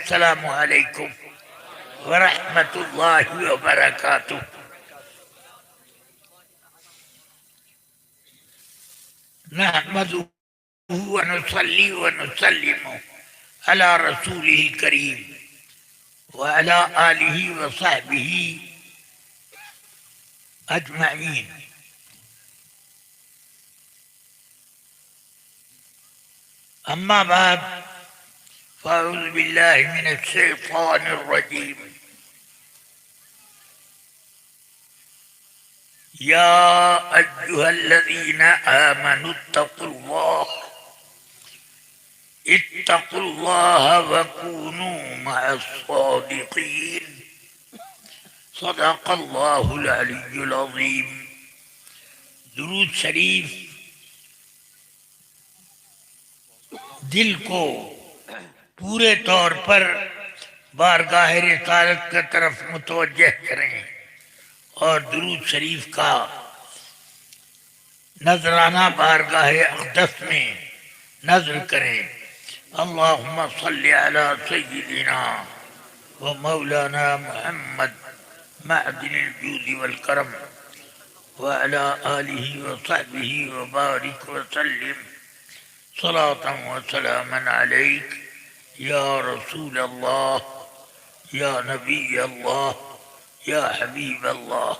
السلام علیکم ورحمۃ اللہ وبرکاتہ۔ نحمده ونصلي ونسلم على رسوله الكريم وعلى آله وصحبه أجمعين۔ أما بعد، فأعوذ بالله من الشيطان الرجيم۔ يا أيها الذين آمنوا اتقوا الله وكونوا مع الصادقين، صدق الله العلي العظيم۔ درود شریف دل کو پورے طور پر بارگاہ رسالت کی طرف متوجہ کریں اور درود شریف کا نذرانہ بارگاہ اقدس میں نذر کریں۔ اللہم صلی علی سیدنا و مولانا محمد معدن الجود والکرم وعلی آلہ وصحبہ وبارک وسلم صلاة و سلاما علیک یا رسول اللہ، یا نبی اللہ، یا حبیب اللہ۔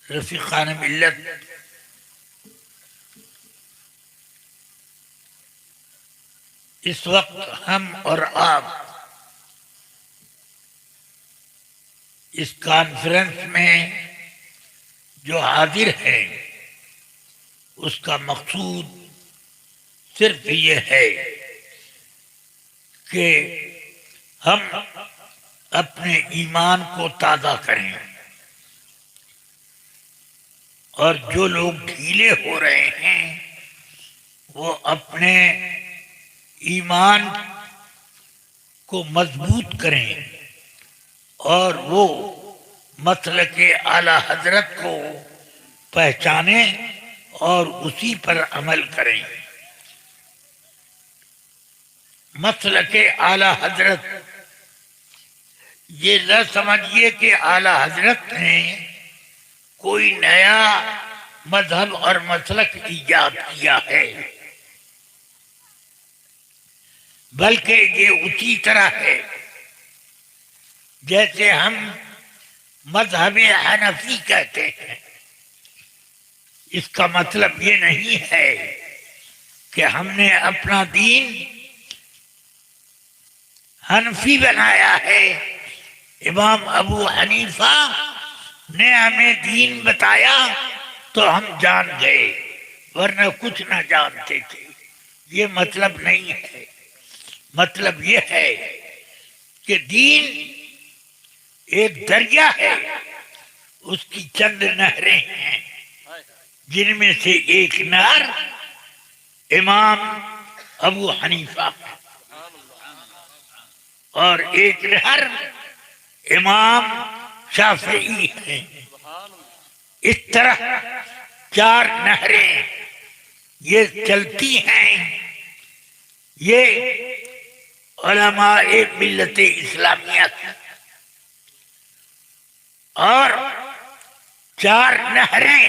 رفیقان ملت، اس وقت ہم اور آپ اس کانفرنس میں جو حاضر ہیں، اس کا مقصود صرف یہ ہے کہ ہم اپنے ایمان کو تازہ کریں، اور جو لوگ ڈھیلے ہو رہے ہیں وہ اپنے ایمان کو مضبوط کریں اور وہ مسلک اعلی حضرت کو پہچانیں اور اسی پر عمل کریں۔ مسلک اعلی حضرت، یہ نہ سمجھیے کہ اعلی حضرت نے کوئی نیا مذہب اور مسلک ایجاد کیا ہے، بلکہ یہ اسی طرح ہے جیسے ہم مذہب حنفی کہتے ہیں۔ اس کا مطلب یہ نہیں ہے کہ ہم نے اپنا دین حنفی بنایا ہے۔ امام ابو حنیفہ نے ہمیں دین بتایا تو ہم جان گئے، ورنہ کچھ نہ جانتے تھے۔ یہ مطلب نہیں ہے۔ مطلب یہ ہے کہ دین ایک دریا ہے، اس کی چند نہریں ہیں، جن میں سے ایک نہر امام ابو حنیفہ اور ایک نہر امام شافعی ہیں۔ اس طرح چار نہریں یہ چلتی ہیں۔ یہ علماء ملت اسلامیہ اور چار نہریں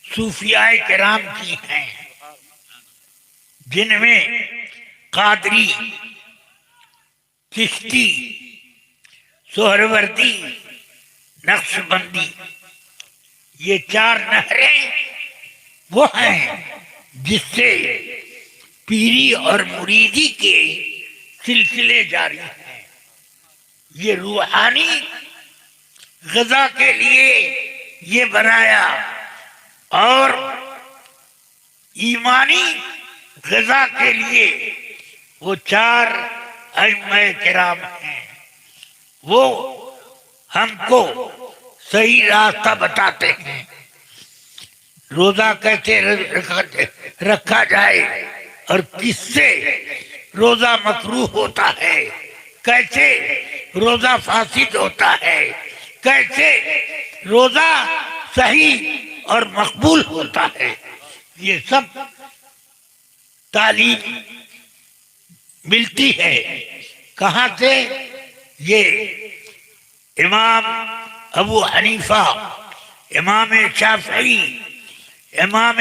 صوفیاء کرام کی ہیں، جن میں قادری، چشتی، سہروردی، نقشبندی، یہ چار نہریں وہ ہیں جس سے پیری اور مریدی کے سلسلے جاری ہیں۔ یہ روحانی غذا کے لیے یہ بنایا اور ایمانی غذا کے لیے وہ چار ائمہ کرام ہیں۔ وہ ہم کو صحیح راستہ بتاتے ہیں۔ روزہ کیسے رکھا جائے اور کس سے روزہ مکروہ ہوتا ہے، کیسے روزہ فاسد ہوتا ہے، کیسے روزہ صحیح اور مقبول ہوتا ہے، یہ سب تعلیم ملتی ہے. کہاں سے؟ یہ امام ابو حنیفہ، امام شافعی، امام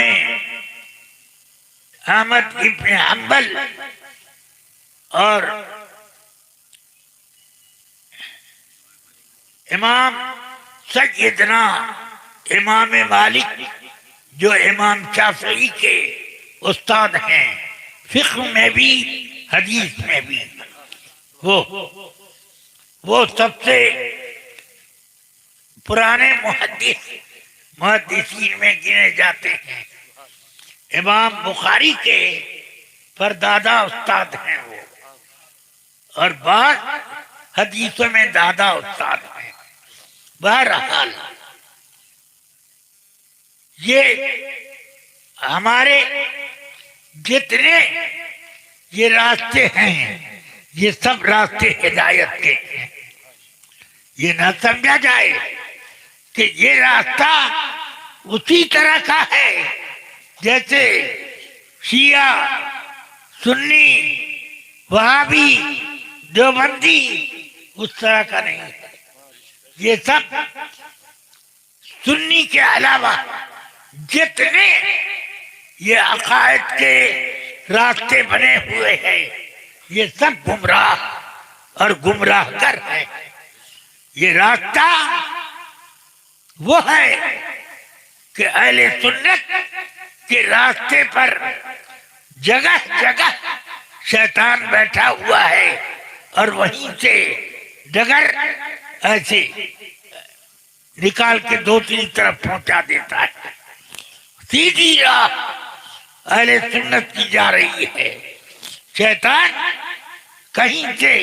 احمد ابن حنبل اور امام سیدنا امام مالک جو امام شافعی کے استاد ہیں، فقہ میں بھی حدیث میں بھی، وہ سب سے پرانے محدثین میں گنے جاتے ہیں. امام بخاری کے پردادا استاد ہیں وہ، اور بعض حدیثوں میں دادا استاد ہیں. بہرحال یہ ہمارے جتنے یہ راستے ہیں، یہ سب راستے ہدایت کے ہیں. یہ نہ سمجھا جائے کہ یہ راستہ اسی طرح کا ہے جیسے شیعہ، سنی، وہابی، دیوبندی، اس طرح کا نہیں ہے. یہ سب سنی کے علاوہ جتنے یہ عقائد کے راستے بنے ہوئے ہیں، یہ سب گمراہ اور گمراہ گر ہیں. یہ راستہ وہ ہے کہ اہل سنت کے راستے پر جگہ جگہ شیطان بیٹھا ہوا ہے اور وہیں سے ڈگر ایسے نکال کے دوسری طرف پہنچا دیتا ہے. سیدھی راہ اہل سنت کی جا رہی ہے. شیطان کہیں سے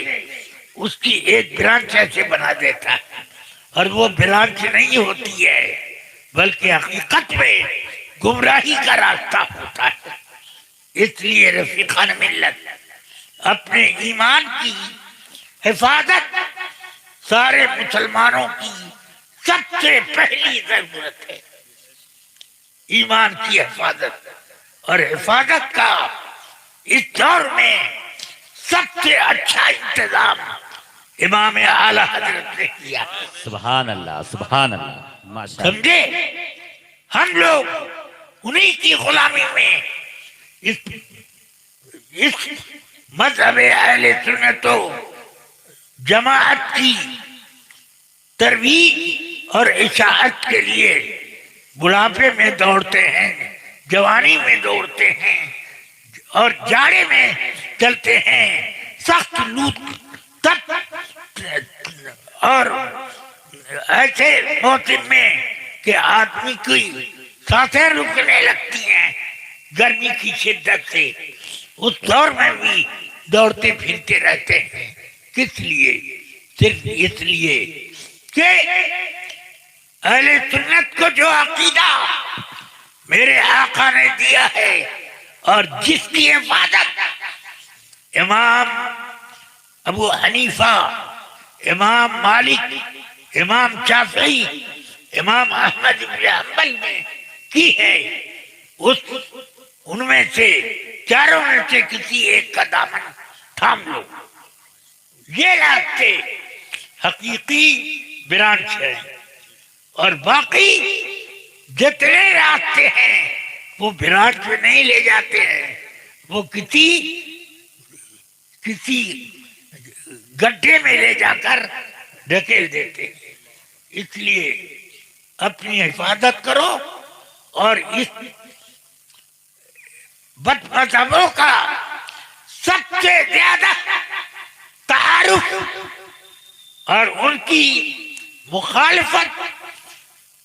اس کی ایک برانچ ایسے بنا دیتا ہے، اور وہ برانچ نہیں ہوتی ہے بلکہ حقیقت میں گمراہی کا راستہ ہوتا ہے. اس لیے رفیقان ملت اپنے ایمان کی حفاظت سارے مسلمانوں کی سب سے پہلی ضرورت ہے. ایمان کی حفاظت، اور حفاظت کا اس دور میں سب سے اچھا انتظام امام اعلیٰ حضرت نے کیا. سبحان اللہ، سبحان اللہ، ماشاء اللہ. سمجھے؟ ہم لوگ انہی کی غلامی میں اس مذہب اہل سنت و جماعت کی ترویج اور اشاعت کے لیے بڑھاپے میں دوڑتے ہیں، جوانی میں دوڑتے ہیں، اور جاڑے میں چلتے ہیں، سخت لوٹ تب اور ایسے موسم میں کہ آدمی کی سانسیں رکنے لگتی ہیں گرمی کی شدت سے، اس دور میں بھی دوڑتے پھرتے رہتے ہیں. کس لیے؟ صرف اس لیے کہ اہل سنت کو جو عقیدہ میرے آقا نے دیا ہے اور جس کی حفاظت امام ابو حنیفہ، امام مالک، امام شافعی، امام احمد بن حنبل نے کی ہے، ان میں سے چاروں میں سے کسی ایک کا دامن تھام لو. یہ راستے حقیقی برانچ ہے، اور باقی جتنے راستے ہیں وہ برانچ میں نہیں لے جاتے ہیں، وہ کسی گڈھے میں لے جا کر ڈھکیل دیتے ہیں. اس لیے اپنی حفاظت کرو، اور اس بد مذہبوں کا سب سے زیادہ تعارف اور ان کی مخالفت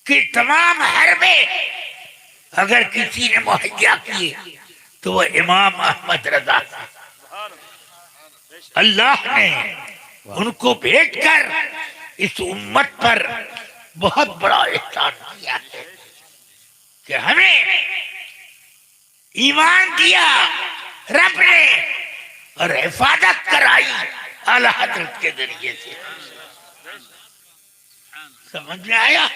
کی تمام حربے اگر کسی نے مہیا کی تو وہ امام احمد رضا. اللہ نے ان کو بھیج کر اس امت پر بہت بڑا احسان کیا ہے کہ ہمیں ایمان دیا رب نے اور حفاظت کرائی اعلیٰ حضرت کے ذریعے سے. سمجھ میں آیا؟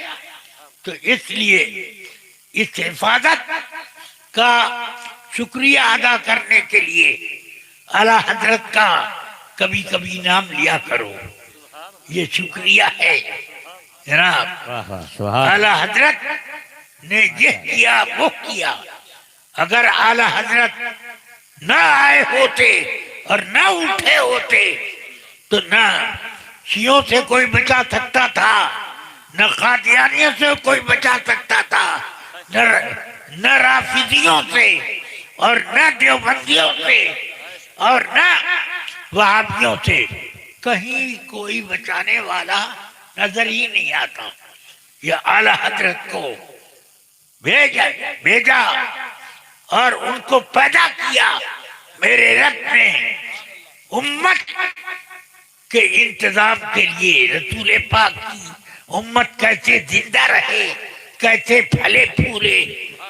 تو اس لیے اس حفاظت کا شکریہ ادا کرنے کے لیے اعلیٰ حضرت کا کبھی کبھی نام لیا کرو، یہ شکریہ ہے جناب۔ واہ واہ سبحان اعلیٰ حضرت نے یہ کیا وہ کیا، اگر اعلیٰ حضرت نہ آئے ہوتے اور نہ اٹھے ہوتے تو نہ شیعوں سے کوئی بچا سکتا تھا، نہ قادیانیوں سے کوئی بچا سکتا تھا، نہ رافضیوں سے اور نہ دیوبندیوں سے اور نہ وہابیوں سے، کہیں کوئی بچانے والا نظر ہی نہیں آتا۔ یہ اعلیٰ حضرت کو بھیجا اور ان کو پیدا کیا میرے رب نے امت کے انتظام کے لیے۔ رسول پاک کی امت کیسے زندہ رہے، کیسے پھلے پھولے،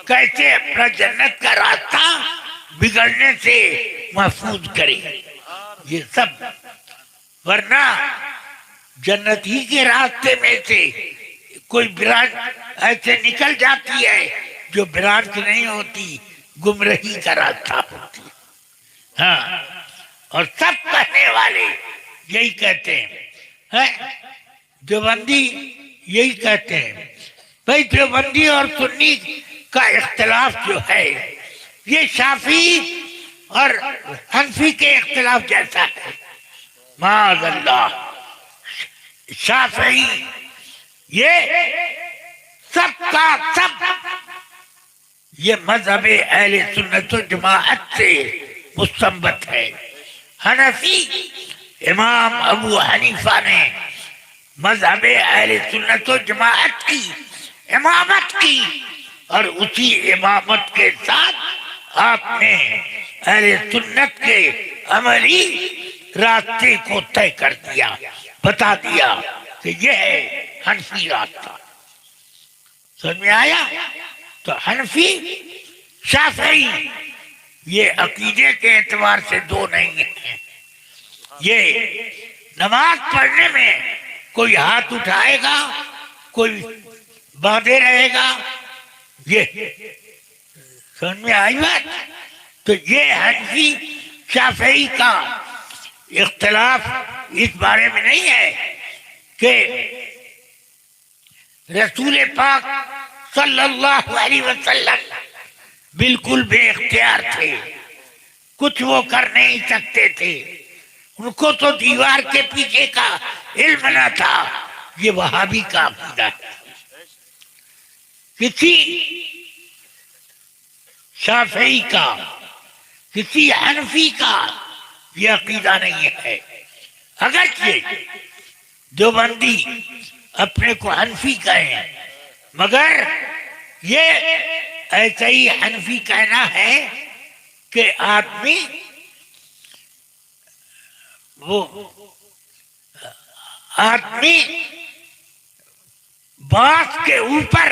کیسے اپنا جنت کا راستہ بگڑنے سے محفوظ کرے، یہ سب، ورنہ جنت ہی کے راستے میں سے کوئی برانچ ایسے نکل جاتی ہے جو برانچ نہیں ہوتی، گمراہی کا راستہ ہوتی۔ ہاں، اور سب کہنے والے یہی کہتے ہیں، دیوبندی یہی کہتے ہیں، بھائی دیوبندی اور سنی کا اختلاف جو ہے یہ شافعی اور حنفی کے اختلاف جیسا ہے۔ معاذ اللہ، شافعی یہ سب کا سب یہ مذہب اہل سنت و جماعت سے مستنبت ہے۔ حنفی امام ابو حنیفہ نے مذہب اہل سنت و جماعت کی امامت کی، اور اسی امامت کے ساتھ آپ نے اہل سنت کے عملی راستے کو طے کر دیا، بتا دیا کہ یہ ہے حنفی راستہ۔ سمجھ میں آیا؟ تو حنفی شافعی یہ عقیدے کے اعتبار سے دو نہیں ہیں۔ یہ نماز پڑھنے میں کوئی ہاتھ اٹھائے گا، کوئی باندھے رہے گا، یہ سمجھ میں آئی بات؟ تو یہ حنفی شافعی کا اختلاف اس بارے میں نہیں ہے کہ رسول پاک صلی اللہ علیہ وسلم بالکل بے اختیار تھے، کچھ وہ کر نہیں سکتے تھے، ان کو تو دیوار کے پیچھے کا علم نہ تھا۔ یہ وہابی کا عقیدہ ہے۔ کسی شافعی کا، کسی حنفی کا یہ عقیدہ نہیں ہے۔ اگرچہ دیوبندی اپنے کو حنفی کہیں، مگر یہ ایسا ہی حنفی کہنا ہے کہ آدمی بانس کے اوپر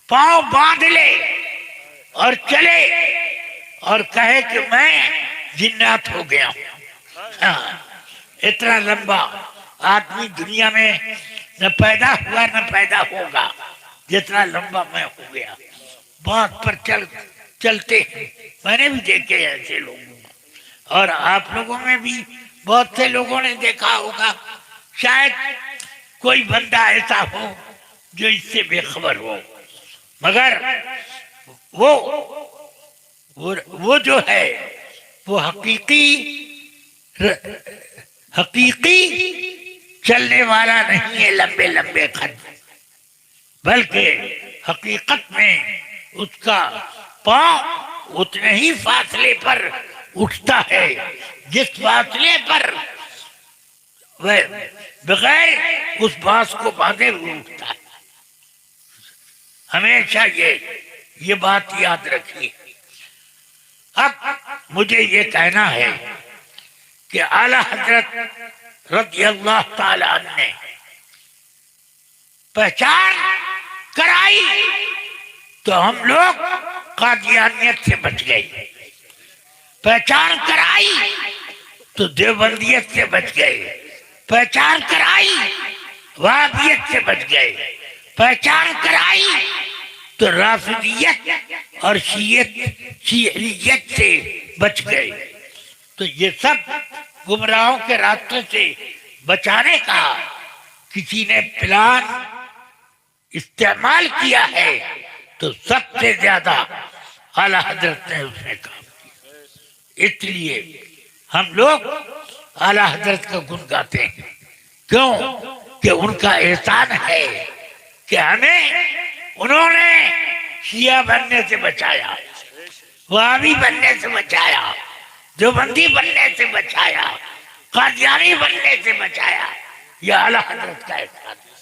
پاؤں باندھ لے اور چلے اور کہے کہ میں جنات ہو گیا ہوں۔ ہاں، اتنا لمبا آدمی دنیا میں نہ پیدا ہوا نہ پیدا ہوگا جتنا لمبا میں ہو گیا۔ بانس پر چلتے ہیں، میں نے بھی دیکھے ایسے لوگوں، اور آپ لوگوں میں بھی بہت سے لوگوں نے دیکھا ہوگا، شاید کوئی بندہ ایسا ہو جو اس سے بے خبر ہو، مگر وہ جو ہے وہ حقیقی چلنے والا نہیں ہے لمبے لمبے قد، بلکہ حقیقت میں اس کا پاؤں اتنے ہی فاصلے پر اٹھتا ہے جس فاصلے پر وہ بغیر اس بانس کو باندھے ہوئے اٹھتا ہے۔ ہمیشہ یہ بات یاد رکھیے۔ اب مجھے یہ کہنا ہے کہ اعلیٰ حضرت رضی اللہ تعالی عنہ نے پہچان کرائی تو ہم لوگ قادیانیت سے بچ گئے، پہچان کرائی تو دیوبندیت سے بچ گئے، پہچان کرائی وہابیت سے بچ گئے، پہچان کرائی تو رافضیت اور شیعیت سے بچ گئے۔ تو یہ سب گمراہوں کے راستے سے بچانے کا کسی نے پلان استعمال کیا ہے تو سب سے زیادہ اعلیٰ حضرت نے اس میں کام کیا. اس لیے ہم لوگ اعلیٰ حضرت کا گن گاتے ہیں. کیوں کہ ان کا احسان ہے کہ ہمیں انہوں نے شیعہ بننے سے بچایا, وہابی بننے سے بچایا, دیوبندی بننے سے بچایا, قادیانی بننے سے بچایا. یہ اعلیٰ حضرت کا احسان ہے.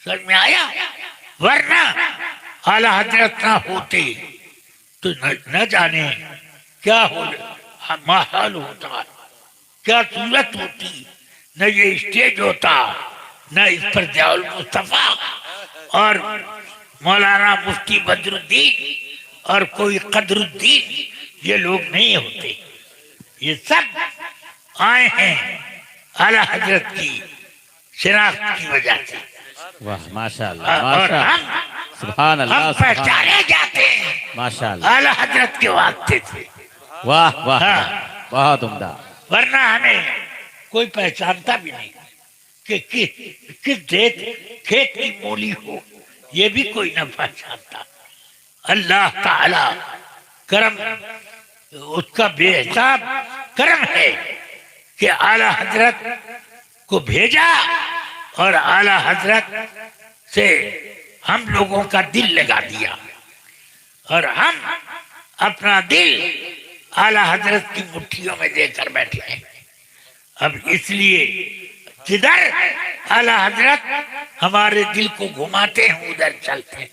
سمجھ میں آیا؟ ورنہ اعلیٰ حضرت نہ ہوتے تو نہ جانے کیا ماحول ہوتا, کیا صورت ہوتی. نہ یہ اسٹیج ہوتا, نہ اس پر ضیاء المصطفیٰ اور مولانا مفتی بدر الدین اور کوئی قدر الدین, یہ لوگ نہیں ہوتے. یہ سب آئے ہیں اعلیٰ حضرت کی شناخت کی وجہ سے. واہ ماشاء اللہ اور ماشاء ہم اللہ سبحان اللہ ہم سبحان پہچانے جاتے ہیں ماشاء اللہ. اعلیٰ حضرت کے واسطے سے. واہ واہ ہاں. واہ، بہت عمدہ. ورنہ ہمیں کوئی پہچانتا بھی نہیں کہ کس کھیت کی مولی ہو, یہ بھی کوئی نہ پہچانتا. اللہ تعالی کرم, اس کا بے حساب کرم ہے کہ اعلیٰ حضرت کو بھیجا اور اعلیٰ حضرت سے ہم لوگوں کا دل لگا دیا, اور ہم اپنا دل اعلیٰ حضرت کی مٹھیوں میں دے کر بیٹھے ہیں. اب اس لیے جدھر اعلیٰ حضرت ہمارے دل کو گھماتے ہیں ادھر چلتے ہیں.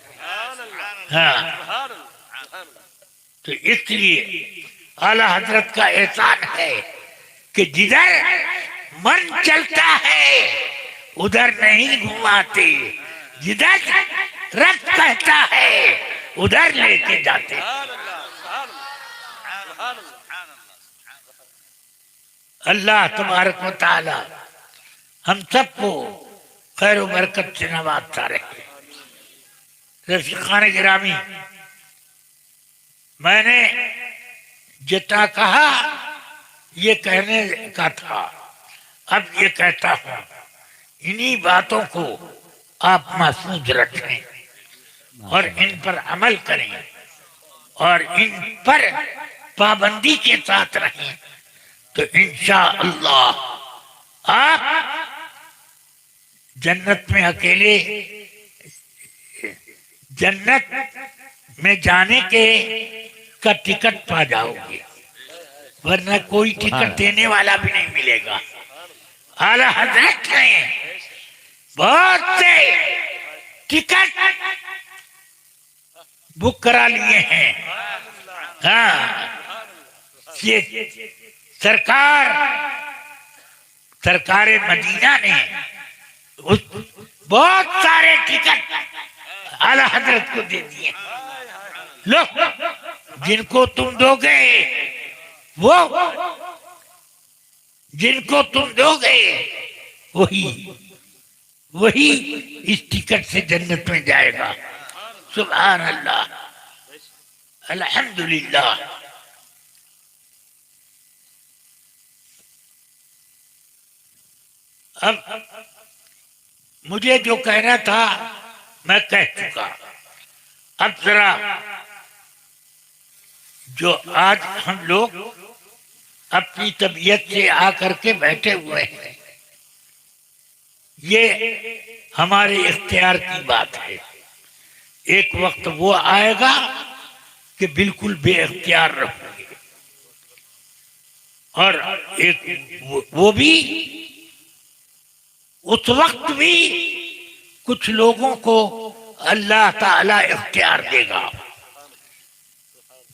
ہاں, تو اس لیے اعلیٰ حضرت کا احسان ہے کہ جدھر من چلتا ہے ادھر نہیں گھماتے, جدھر رب کہتا ہے ادھر لے کے جاتے. اللہ تبارک و تعالی ہم سب کو خیر و برکت سے نوازتا رہے. رفیقان گرامی, میں نے جتنا کہا یہ کہنے کا تھا, اب یہ کہتا ہوں. انہی باتوں کو آپ محفوظ رکھیں اور ان پر عمل کریں اور ان پر پابندی کے ساتھ رہیں تو انشاءاللہ آپ جنت میں اکیلے, جنت میں جانے کے کا ٹکٹ پا جاؤ گے, ورنہ کوئی ٹکٹ دینے والا بھی نہیں ملے گا. اعلیٰ حضرت نے بہت سے ٹکٹ بک کرا لیے ہیں. ہاں, یہ سرکار مدینہ نے بہت سارے ٹکٹ اعلیٰ حضرت کو دے دیے. لو, جن کو تم دو گے وہ, جن کو تم دو گے وہی اس ٹکٹ سے جنت میں جائے گا. سبحان اللہ, الحمدللہ. اب مجھے جو کہنا تھا میں کہہ چکا. اب ذرا جو آج ہم لوگ اپنی طبیعت سے آ کر کے بیٹھے ہوئے ہیں, یہ ہمارے اختیار کی بات ہے. ایک وقت وہ آئے گا کہ بالکل بے اختیار رہو گے, اور ایک وہ بھی اس وقت بھی کچھ لوگوں کو اللہ تعالی اختیار دے گا.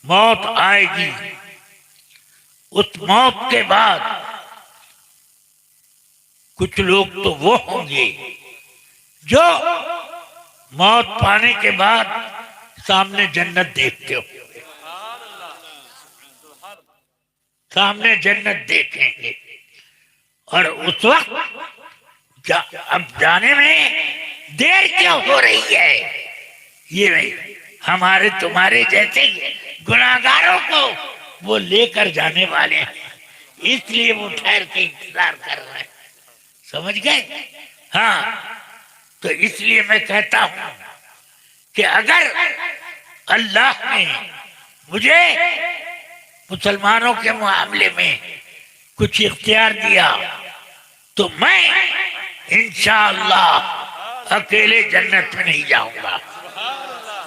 موت آئے گی, اس موت کے بعد کچھ لوگ تو وہ ہوں گے جو موت پانے کے بعد سامنے جنت دیکھتے ہو, سامنے جنت دیکھیں گے. اور اس وقت اب جانے میں دیر کیوں ہو رہی ہے؟ یہ ہمارے تمہارے جیسے گناہگاروں کو وہ لے کر جانے والے ہیں، اس لیے وہ ٹھہر کے انتظار کر رہے ہیں، سمجھ گئے؟ ہاں، تو اس لیے میں کہتا ہوں کہ اگر اللہ نے مجھے مسلمانوں کے معاملے میں کچھ اختیار دیا تو میں انشاءاللہ اکیلے جنت میں نہیں جاؤں گا،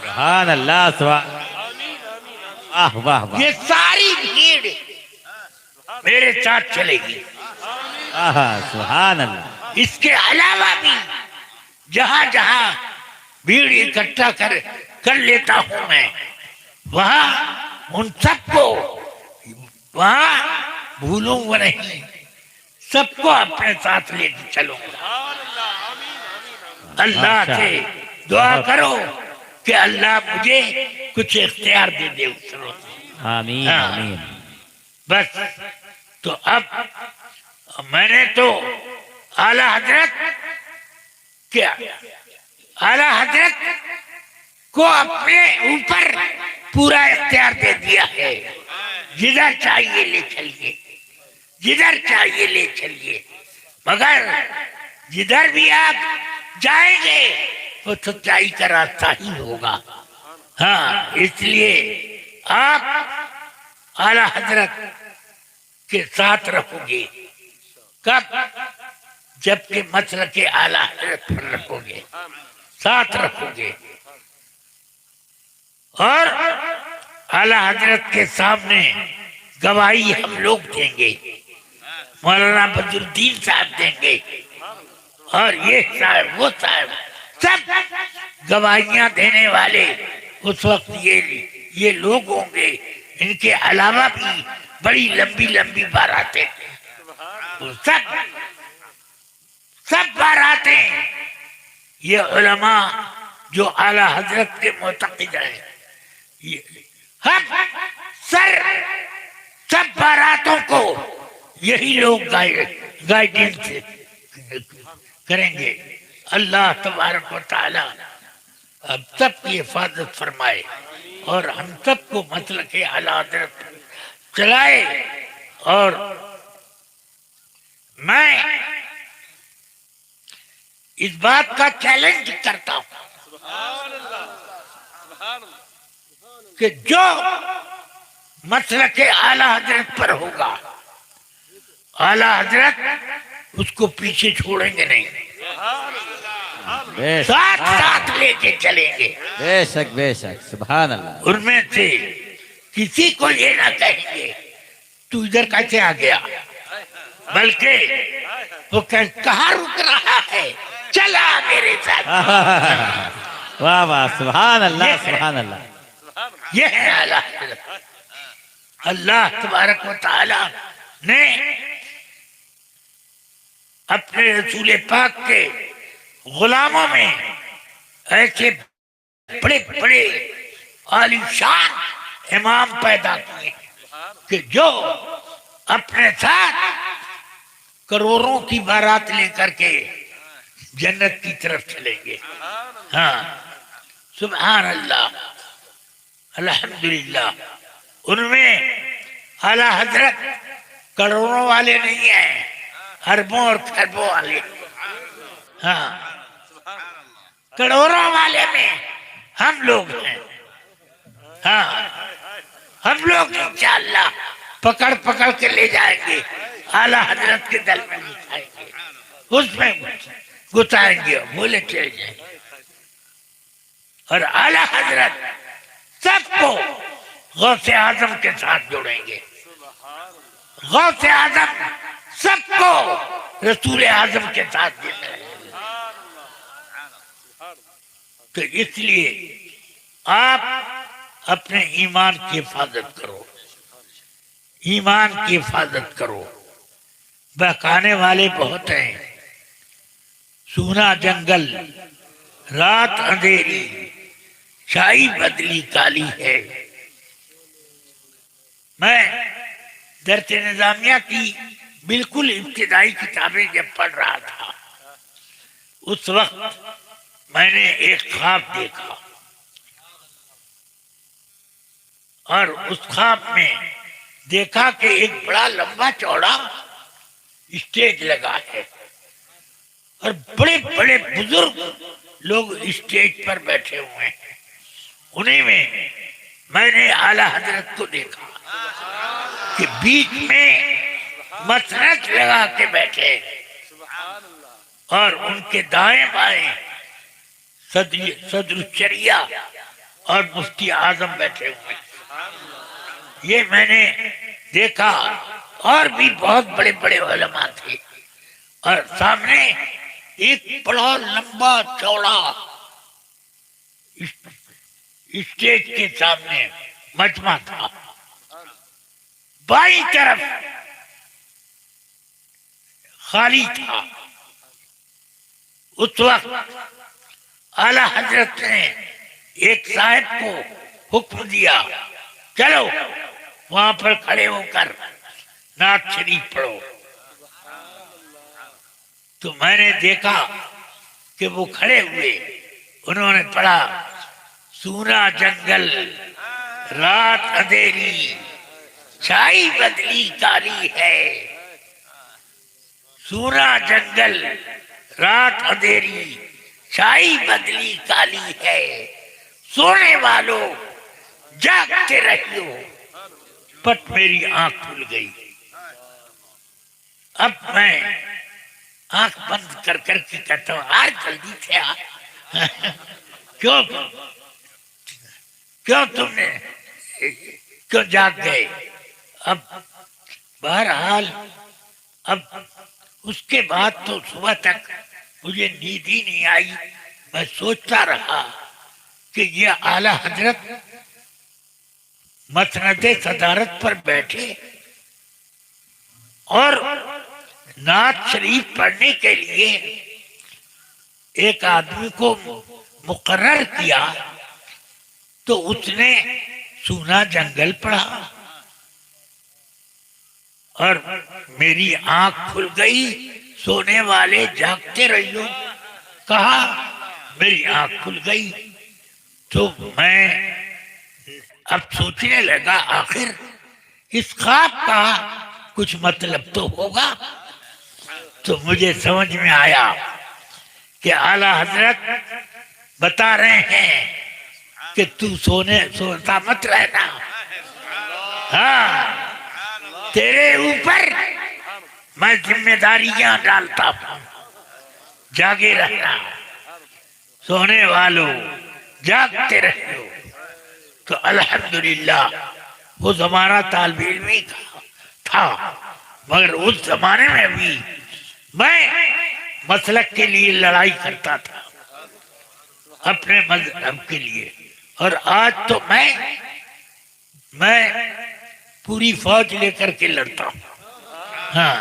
سبحان اللہ سبحان واہ واہ واہ یہ ساری بھیڑ میرے ساتھ چلے گی، سبحان اللہ اس کے علاوہ بھی جہاں جہاں بھیڑ اکٹھا کر لیتا ہوں میں، وہاں ان سب کو وہاں بھولوں گا نہیں، سب کو اپنے ساتھ لے کے چلوں گا۔ اللہ سے دعا کرو کہ اللہ مجھے کچھ اختیار دے دے اس روز۔ آمین ہاں۔ آمین بس تو اب میں نے تو اعلی حضرت کیا، اعلی حضرت کو اپنے اوپر پورا اختیار دے دیا ہے، جدھر چاہیے لے چلیے، جدھر چاہیے لے چلیے، مگر جدھر بھی آپ جائیں گے وہ سچائی کا راستہ ہی ہوگا۔ ہاں، اس لیے آپ اعلی حضرت کے ساتھ رکھو گے، کب؟ جبکہ مسلک کے اعلی حضرت پر رکھو گے، ساتھ رکھو گے، اور اعلی حضرت کے سامنے گواہی ہم لوگ دیں گے، مولانا بدر الدین صاحب دیں گے، اور یہ صاحب وہ صاحب سب گواہیاں دینے والے اس وقت یہ لوگ ہوں گے۔ ان کے علاوہ بھی بڑی لمبی لمبی باراتیں، سب باراتیں یہ علماء جو اعلی حضرت کے معتقد ہیں، ہم سب باراتوں کو یہی لوگ گائیڈنس کریں گے۔ اللہ تبارک و تعالی ہم سب کی حفاظت فرمائے اور ہم سب کو مسلک اعلی حضرت چلائے۔ اور میں اس بات کا چیلنج کرتا ہوں کہ جو مسلک اعلی حضرت پر ہوگا، اعلی حضرت اس کو پیچھے چھوڑیں گے نہیں، بے ساتھ شک ساتھ لے کے چلیں گے۔ بے شک سبحان اللہ ان میں سے کسی کو یہ نہ کہیں گے تو ادھر کیسے آ گیا، بلکہ وہ کہاں رک رہا ہے، چلا میرے ساتھ۔ واہ واہ سبحان اللہ سبحان اللہ یہ ہے اعلی حضرت۔ اللہ تبارک و تعالی نے اپنے رسول پاک کے غلاموں میں ایسے بڑے بڑے عالی شان امام پیدا کیے کہ جو اپنے ساتھ کروڑوں کی بارات لے کر کے جنت کی طرف چلیں گے۔ ہاں، سبحان اللہ، الحمدللہ۔ ان میں اعلی حضرت کروڑوں والے نہیں ہیں، اربوں اور خربوں والے۔ ہاں، کروڑوں والے میں ہم لوگ ہیں۔ ہاں، ہم لوگ انشاءاللہ پکڑ پکڑ کے لے جائیں گے، اعلی حضرت کے دل میں گھسائیں گے، اس میں گھسائیں گے، بولے چلے جائیں گے۔ اور اعلی حضرت سب کو غوث اعظم کے ساتھ جوڑیں گے، غوث اعظم سب کو رسول اعظم کے ساتھ جوڑیں گے۔ تو اس لیے آپ اپنے ایمان کی حفاظت کرو، ایمان کی حفاظت کرو۔ بہکانے والے بہت ہیں، سونا جنگل، رات اندھیری، شاہی بدلی کالی ہے۔ میں درس نظامیہ کی بالکل ابتدائی کتابیں جب پڑھ رہا تھا، اس وقت میں نے ایک خواب دیکھا، اور اس خواب میں دیکھا کہ ایک بڑا لمبا چوڑا اسٹیج لگا ہے اور بڑے بڑے بزرگ لوگ اسٹیج پر بیٹھے ہوئے ہیں. انہیں میں نے اعلی حضرت کو دیکھا کہ بیچ میں مسند لگا کے بیٹھے اور ان کے دائیں بائیں صدر الشریعہ اور مفتی اعظم بیٹھے ہوئے. یہ میں نے دیکھا. اور بھی بہت بڑے بڑے علماء تھے اور سامنے ایک بڑا لمبا چوڑا اسٹیج کے سامنے مجمع تھا. بائیں طرف خالی تھا. اس وقت اعلی حضرت نے ایک صاحب کو حکم دیا چلو وہاں پر کھڑے ہو کر نعت شریف پڑھو. تو میں نے دیکھا کہ وہ کھڑے ہوئے. انہوں نے پڑھا سونا جنگل رات اندھیری چھائی بدلی کالی ہے. سونا جنگل رات اندھیری چھائی بدلی کالی ہے. سونے والوں جاگتے رہیو. پٹ میری آنکھ کھل گئی. اب میں آنکھ بند کر کر کے کہتا ہوں آج جلدی سے آ. کیوں تم نے کیوں جاگ گئے؟ اب بہرحال اب اس کے بعد تو صبح تک مجھے نیند ہی نہیں آئی. میں سوچتا رہا کہ یہ اعلی حضرت مسند صدارت پر بیٹھے اور نعت شریف پڑھنے کے لیے ایک آدمی کو مقرر کیا تو اس نے سونا جنگل پڑھا اور میری آنکھ کھل گئی. سونے والے جاگتے رہیو کہا میری آنکھ کھل گئی. تو میں اب سوچنے لگا آخر اس خواب کا کچھ مطلب تو ہوگا. تو مجھے سمجھ میں آیا کہ اعلی حضرت بتا رہے ہیں کہ تو سوتا مت رہنا. ہاں تیرے اوپر میں ذمہ داریاں ڈالتا ہوں. جاگے رہنا. سونے والوں جاگتے رہو. تو الحمدللہ وہ زمانہ طالب علمی تھا مگر اس زمانے میں بھی میں مسلک کے لیے لڑائی کرتا تھا اپنے مذہب کے لیے. اور آج تو میں پوری فوج لے کر کے لڑتا ہوں. ہاں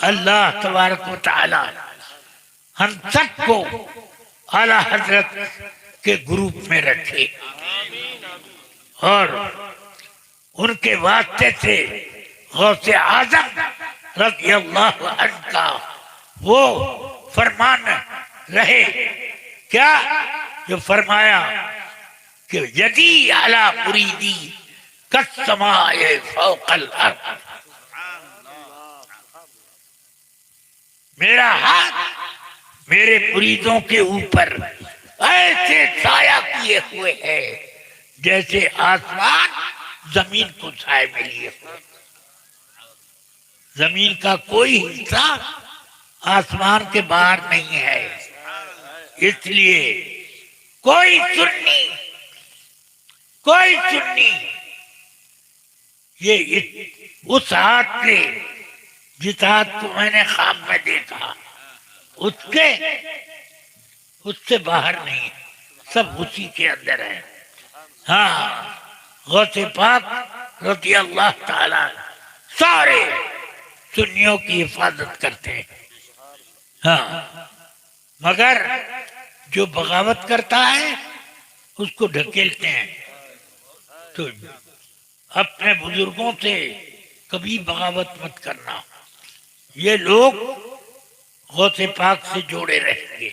اللہ تبارک و تعالی ہم سب کو اعلی حضرت کے گروپ میں رکھے اور ان کے واسطے سے غوث اعظم رضی اللہ عنہ کا وہ فرمان رہے کیا جو فرمایا کہ یدی علی مریدی کالسماء فوق الارض. میرا ہاتھ میرے مریدوں کے اوپر ایسے سایہ کیے ہوئے ہے جیسے آسمان زمین کو سائے میں لیے ہوئے. زمین کا کوئی حصہ آسمان کے باہر نہیں ہے. اس لیے کوئی سنی یہ اس ہاتھ سے جس ہاتھ کو میں نے خواب میں دیکھا اس سے باہر نہیں، سب اسی کے اندر ہے. ہاں غوث پاک رضی اللہ تعالی سارے سنیوں کی حفاظت کرتے ہیں. ہاں مگر جو بغاوت کرتا ہے اس کو ڈھکیلتے ہیں. تو اپنے بزرگوں سے کبھی بغاوت مت کرنا. یہ لوگ غوث پاک سے جوڑے رہیں گے،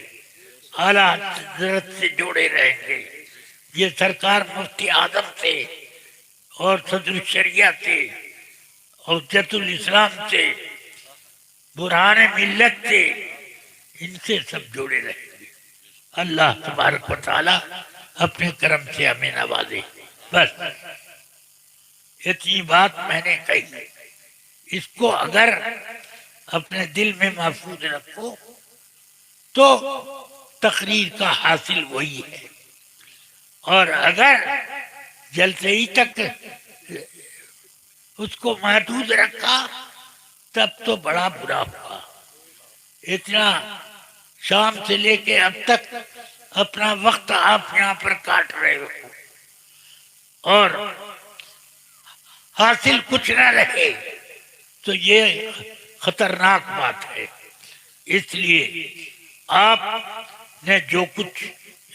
اعلیٰ حضرت سے جوڑے رہیں گے. یہ سرکار مفتی اعظم سے اور صدر الشریعہ سے حجت الاسلام سے، برہان ملت سے، ان سے سب جڑے رہیں گے۔ اللہ تبارک و تعالی اپنے کرم سے ہمیں نوازے۔ بس اتنی بات میں نے کہی، اس کو اگر اپنے دل میں محفوظ رکھو تو تقریر کا حاصل وہی ہے، اور اگر جلسے ہی تک اس کو محدود رکھا تب تو بڑا برا ہوا۔ اتنا شام سے لے کے اب تک اپنا وقت آپ یہاں پر کاٹ رہے ہو اور حاصل کچھ نہ رہے تو یہ خطرناک بات ہے۔ اس لیے آپ نے جو کچھ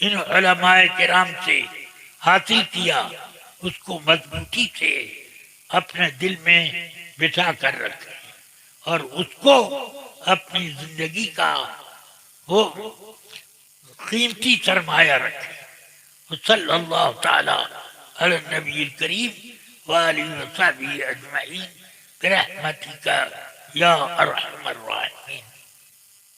ان علماء کرام سے حاصل کیا اس کو مضبوطی سے اپنے دل میں بٹھا کر رکھیں اور اس کو اپنی زندگی کا وہ قیمتی سرمایہ رکھیں۔ صلی اللہ تعالی علی النبی الکریم وآلہ وصحبہ اجمعین برحمتک یا ارحم الراحمین۔